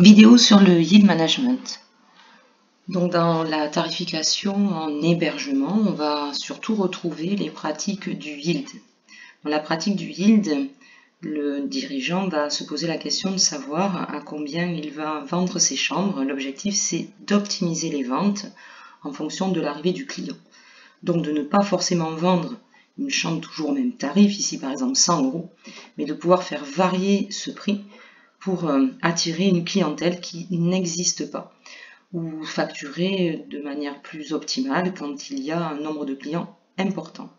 Vidéo sur le yield management. Donc dans la tarification en hébergement, on va surtout retrouver les pratiques du yield. Dans la pratique du yield, le dirigeant va se poser la question de savoir à combien il va vendre ses chambres. L'objectif, c'est d'optimiser les ventes en fonction de l'arrivée du client. Donc de ne pas forcément vendre une chambre toujours au même tarif, ici par exemple 100 €, mais de pouvoir faire varier ce prix pour attirer une clientèle qui n'existe pas, ou facturer de manière plus optimale quand il y a un nombre de clients important.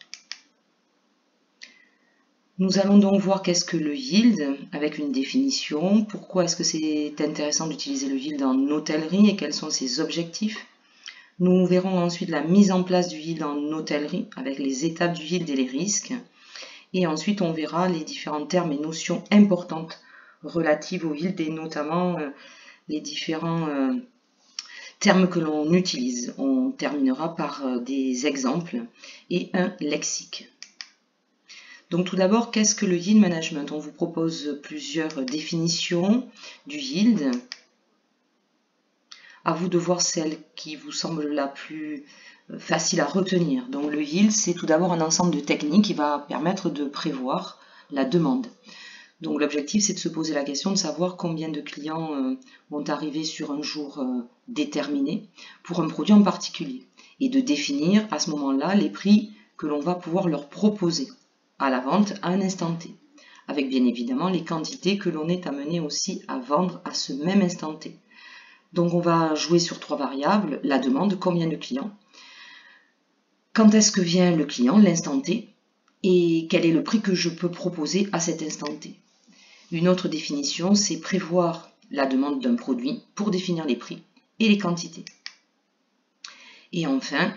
Nous allons donc voir qu'est-ce que le yield avec une définition, pourquoi est-ce que c'est intéressant d'utiliser le yield en hôtellerie et quels sont ses objectifs. Nous verrons ensuite la mise en place du yield en hôtellerie avec les étapes du yield et les risques. Et ensuite, on verra les différents termes et notions importantes relatives au yield et notamment les différents termes que l'on utilise. On terminera par des exemples et un lexique. Donc tout d'abord, qu'est-ce que le yield management? On vous propose plusieurs définitions du yield. À vous de voir celle qui vous semble la plus facile à retenir. Donc le yield, c'est tout d'abord un ensemble de techniques qui va permettre de prévoir la demande. Donc l'objectif, c'est de se poser la question de savoir combien de clients vont arriver sur un jour déterminé pour un produit en particulier et de définir à ce moment-là les prix que l'on va pouvoir leur proposer à la vente à un instant T, avec bien évidemment les quantités que l'on est amené aussi à vendre à ce même instant T. Donc on va jouer sur trois variables, la demande, combien de clients, quand est-ce que vient le client, l'instant T, et quel est le prix que je peux proposer à cet instant T. Une autre définition, c'est prévoir la demande d'un produit pour définir les prix et les quantités. Et enfin,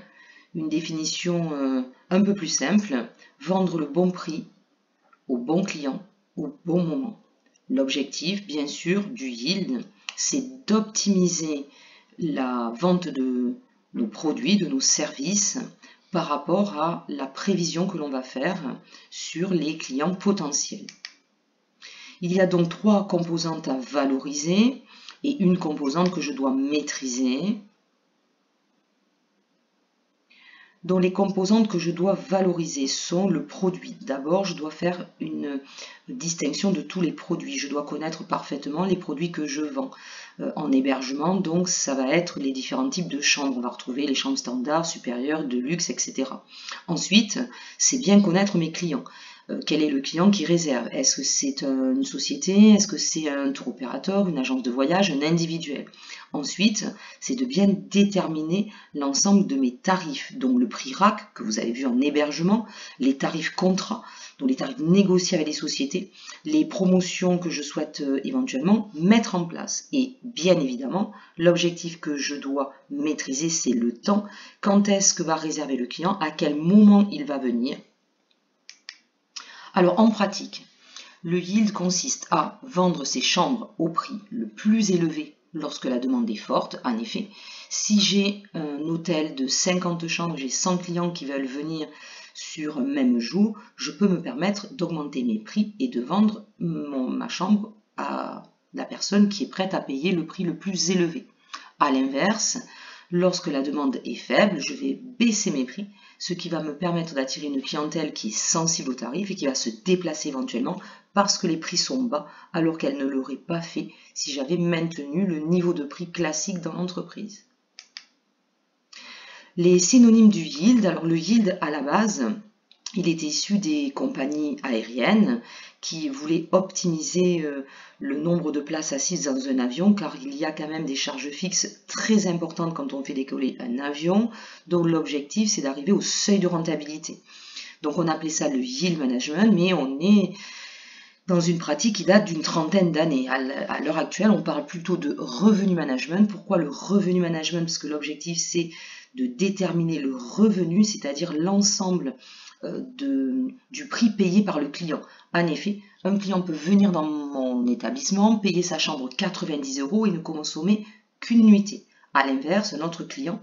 une définition un peu plus simple, vendre le bon prix au bon client au bon moment. L'objectif, bien sûr, du yield, c'est d'optimiser la vente de nos produits, de nos services, par rapport à la prévision que l'on va faire sur les clients potentiels. Il y a donc trois composantes à valoriser et une composante que je dois maîtriser. Donc les composantes que je dois valoriser sont le produit. D'abord, je dois faire une distinction de tous les produits. Je dois connaître parfaitement les produits que je vends en hébergement. Donc ça va être les différents types de chambres. On va retrouver les chambres standards, supérieures, de luxe, etc. Ensuite, c'est bien connaître mes clients. Quel est le client qui réserve? Est-ce que c'est une société? Est-ce que c'est un tour opérateur, une agence de voyage, un individuel? Ensuite, c'est de bien déterminer l'ensemble de mes tarifs, donc le prix RAC que vous avez vu en hébergement, les tarifs contrats, donc les tarifs négociés avec les sociétés, les promotions que je souhaite éventuellement mettre en place. Et bien évidemment, l'objectif que je dois maîtriser, c'est le temps. Quand est-ce que va réserver le client? À quel moment il va venir? Alors en pratique, le yield consiste à vendre ses chambres au prix le plus élevé lorsque la demande est forte. En effet, si j'ai un hôtel de 50 chambres, j'ai 100 clients qui veulent venir sur un même jour, je peux me permettre d'augmenter mes prix et de vendre ma chambre à la personne qui est prête à payer le prix le plus élevé. À l'inverse, lorsque la demande est faible, je vais baisser mes prix, ce qui va me permettre d'attirer une clientèle qui est sensible aux tarifs et qui va se déplacer éventuellement parce que les prix sont bas alors qu'elle ne l'aurait pas fait si j'avais maintenu le niveau de prix classique dans l'entreprise. Les synonymes du yield, alors le yield à la base, il est issu des compagnies aériennes qui voulaient optimiser le nombre de places assises dans un avion car il y a quand même des charges fixes très importantes quand on fait décoller un avion. Donc l'objectif, c'est d'arriver au seuil de rentabilité. Donc on appelait ça le yield management, mais on est dans une pratique qui date d'une trentaine d'années. À l'heure actuelle, on parle plutôt de revenu management. Pourquoi le revenu management? Parce que l'objectif, c'est de déterminer le revenu, c'est-à-dire l'ensemble du prix payé par le client. En effet, un client peut venir dans mon établissement, payer sa chambre 90 € et ne consommer qu'une nuitée. A l'inverse, un autre client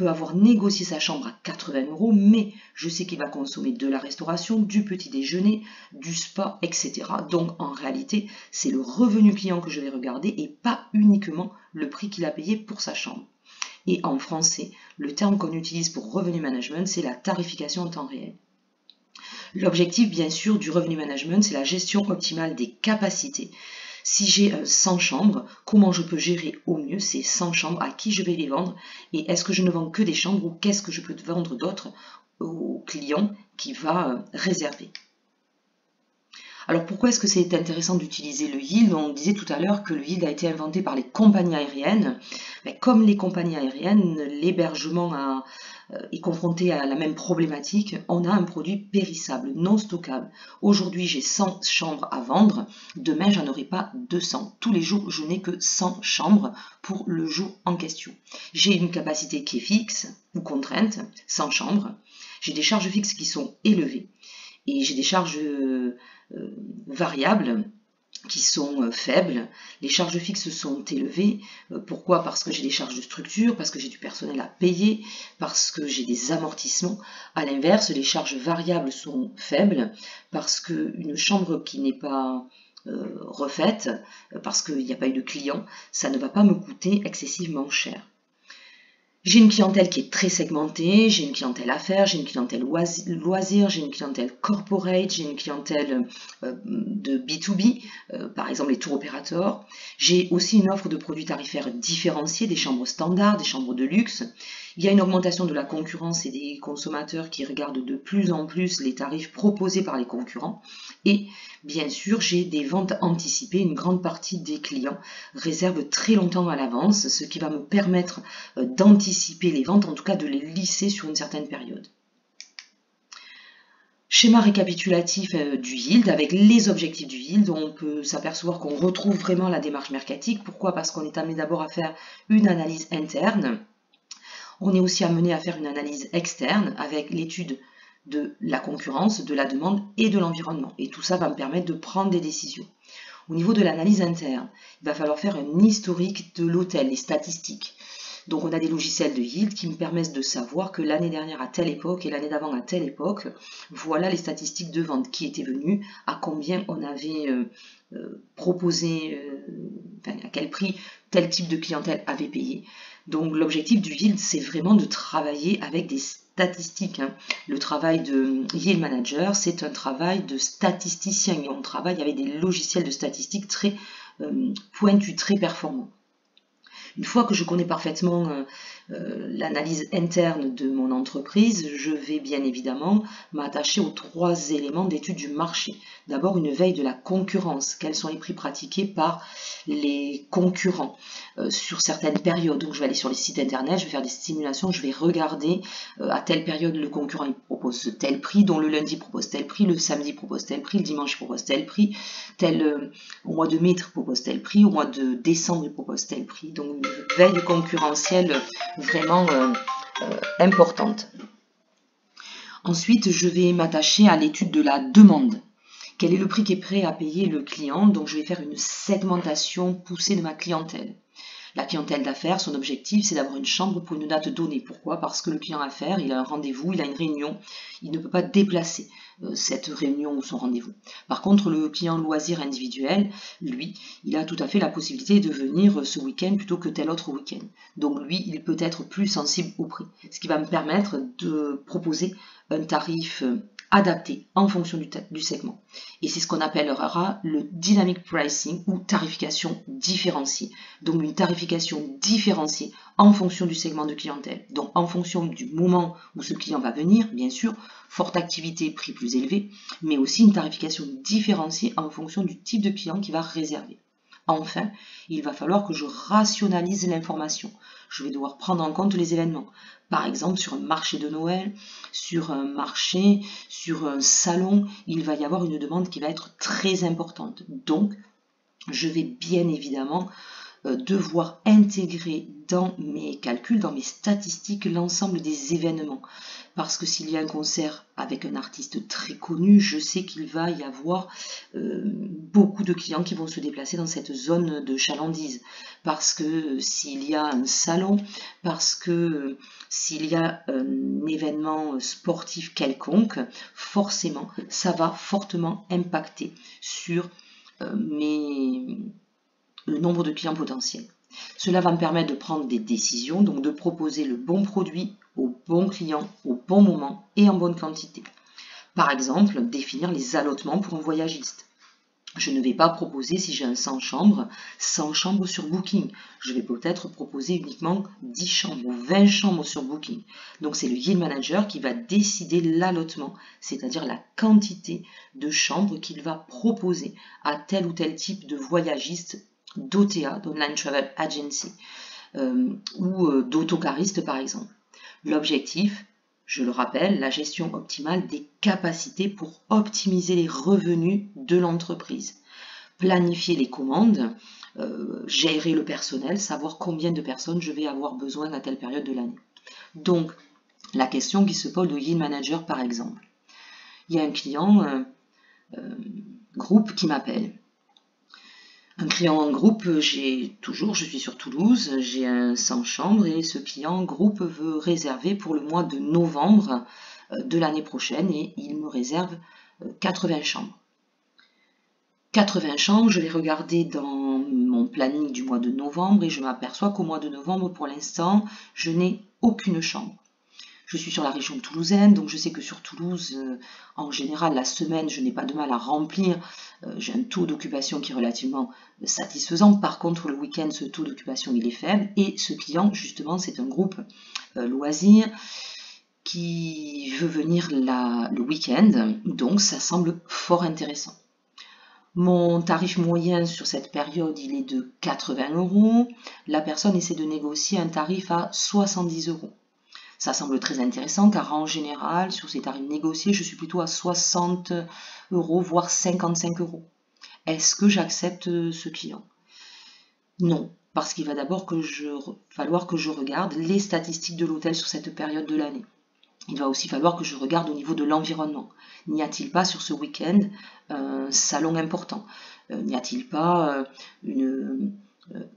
peut avoir négocié sa chambre à 80 €, mais je sais qu'il va consommer de la restauration, du petit déjeuner, du spa, etc. Donc en réalité, c'est le revenu client que je vais regarder et pas uniquement le prix qu'il a payé pour sa chambre. Et en français, le terme qu'on utilise pour revenu management, c'est la tarification en temps réel. L'objectif, bien sûr, du revenu management, c'est la gestion optimale des capacités. Si j'ai 100 chambres, comment je peux gérer au mieux ces 100 chambres, à qui je vais les vendre, et est-ce que je ne vends que des chambres ou qu'est-ce que je peux vendre d'autre au client qui va réserver. Alors pourquoi est-ce que c'est intéressant d'utiliser le yield? On disait tout à l'heure que le yield a été inventé par les compagnies aériennes. Mais comme les compagnies aériennes, l'hébergement est confronté à la même problématique. On a un produit périssable, non stockable. Aujourd'hui, j'ai 100 chambres à vendre. Demain, j'en aurai pas 200. Tous les jours, je n'ai que 100 chambres pour le jour en question. J'ai une capacité qui est fixe ou contrainte, 100 chambres. J'ai des charges fixes qui sont élevées. Et j'ai des charges variables qui sont faibles. Les charges fixes sont élevées. Pourquoi? Parce que j'ai des charges de structure, parce que j'ai du personnel à payer, parce que j'ai des amortissements. À l'inverse, les charges variables sont faibles, parce qu'une chambre qui n'est pas refaite, parce qu'il n'y a pas eu de client, ça ne va pas me coûter excessivement cher. J'ai une clientèle qui est très segmentée, j'ai une clientèle affaires, j'ai une clientèle loisirs, j'ai une clientèle corporate, j'ai une clientèle de B2B, par exemple les tours opérateurs. J'ai aussi une offre de produits tarifaires différenciés, des chambres standards, des chambres de luxe. Il y a une augmentation de la concurrence et des consommateurs qui regardent de plus en plus les tarifs proposés par les concurrents. Et bien sûr, j'ai des ventes anticipées. Une grande partie des clients réservent très longtemps à l'avance, ce qui va me permettre d'anticiper les ventes, en tout cas de les lisser sur une certaine période. Schéma récapitulatif du yield avec les objectifs du yield. On peut s'apercevoir qu'on retrouve vraiment la démarche mercatique. Pourquoi? Parce qu'on est amené d'abord à faire une analyse interne. On est aussi amené à faire une analyse externe avec l'étude de la concurrence, de la demande et de l'environnement. Et tout ça va me permettre de prendre des décisions. Au niveau de l'analyse interne, il va falloir faire un historique de l'hôtel, les statistiques. Donc on a des logiciels de yield qui me permettent de savoir que l'année dernière à telle époque et l'année d'avant à telle époque, voilà les statistiques de vente qui étaient venues, à combien on avait proposé, à quel prix tel type de clientèle avait payé. Donc l'objectif du yield, c'est vraiment de travailler avec des statistiques. Le travail de yield manager, c'est un travail de statisticien et on travaille avec des logiciels de statistiques très pointus, très performants. Une fois que je connais parfaitement l'analyse interne de mon entreprise, je vais bien évidemment m'attacher aux 3 éléments d'étude du marché. D'abord, une veille de la concurrence. Quels sont les prix pratiqués par les concurrents sur certaines périodes? Donc, je vais aller sur les sites internet, je vais faire des simulations, je vais regarder à telle période le concurrent il propose tel prix, dont le lundi propose tel prix, le samedi propose tel prix, le dimanche propose tel prix, au mois de mai il propose tel prix, au mois de décembre il propose tel prix. Donc, une veille concurrentielle vraiment importante. Ensuite, je vais m'attacher à l'étude de la demande. Quel est le prix qui est prêt à payer le client? Donc, je vais faire une segmentation poussée de ma clientèle. La clientèle d'affaires, son objectif, c'est d'avoir une chambre pour une date donnée. Pourquoi? Parce que le client d'affaires, il a un rendez-vous, il a une réunion, il ne peut pas déplacer cette réunion ou son rendez-vous. Par contre, le client loisir individuel, lui, il a tout à fait la possibilité de venir ce week-end plutôt que tel autre week-end. Donc lui, il peut être plus sensible au prix. Ce qui va me permettre de proposer un tarif adapté en fonction du segment. Et c'est ce qu'on appellera le dynamic pricing ou tarification différenciée. Donc une tarification différenciée en fonction du segment de clientèle. Donc en fonction du moment où ce client va venir, bien sûr, forte activité, prix plus élevé, mais aussi une tarification différenciée en fonction du type de client qui va réserver. Enfin, il va falloir que je rationalise l'information. Je vais devoir prendre en compte les événements. Par exemple, sur un marché de Noël, sur un marché, sur un salon, il va y avoir une demande qui va être très importante. Donc, je vais bien évidemment devoir intégrer dans mes calculs, dans mes statistiques, l'ensemble des événements. Parce que s'il y a un concert avec un artiste très connu, je sais qu'il va y avoir beaucoup de clients qui vont se déplacer dans cette zone de chalandise. Parce que s'il y a un salon, parce que s'il y a un événement sportif quelconque, forcément, ça va fortement impacter sur le nombre de clients potentiels. Cela va me permettre de prendre des décisions, donc de proposer le bon produit au bon client, au bon moment et en bonne quantité. Par exemple, définir les allotements pour un voyagiste. Je ne vais pas proposer, si j'ai un 100 chambres sur Booking. Je vais peut-être proposer uniquement 10 chambres ou 20 chambres sur Booking. Donc c'est le yield manager qui va décider l'allotement, c'est-à-dire la quantité de chambres qu'il va proposer à tel ou tel type de voyagiste d'OTA, d'Online Travel Agency, ou d'autocariste par exemple. L'objectif, je le rappelle, la gestion optimale des capacités pour optimiser les revenus de l'entreprise. Planifier les commandes, gérer le personnel, savoir combien de personnes je vais avoir besoin à telle période de l'année. Donc, la question qui se pose au yield manager par exemple. Il y a un client groupe qui m'appelle. Un client en groupe, je suis sur Toulouse, j'ai un 100 chambres et ce client groupe veut réserver pour le mois de novembre de l'année prochaine et il me réserve 80 chambres. 80 chambres, je vais regarder dans mon planning du mois de novembre et je m'aperçois qu'au mois de novembre, pour l'instant, je n'ai aucune chambre. Je suis sur la région toulousaine, donc je sais que sur Toulouse, en général, la semaine, je n'ai pas de mal à remplir. J'ai un taux d'occupation qui est relativement satisfaisant. Par contre, le week-end, ce taux d'occupation, il est faible. Et ce client, justement, c'est un groupe loisir qui veut venir le week-end. Donc, ça semble fort intéressant. Mon tarif moyen sur cette période, il est de 80 €. La personne essaie de négocier un tarif à 70 €. Ça semble très intéressant car en général, sur ces tarifs négociés, je suis plutôt à 60 €, voire 55 €. Est-ce que j'accepte ce client? Non, parce qu'il va d'abord falloir que je regarde les statistiques de l'hôtel sur cette période de l'année. Il va aussi falloir que je regarde au niveau de l'environnement. N'y a-t-il pas sur ce week-end un salon important? N'y a-t-il pas une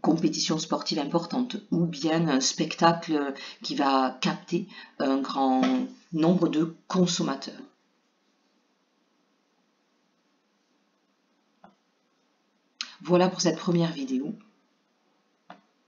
compétition sportive importante ou bien un spectacle qui va capter un grand nombre de consommateurs? Voilà pour cette première vidéo.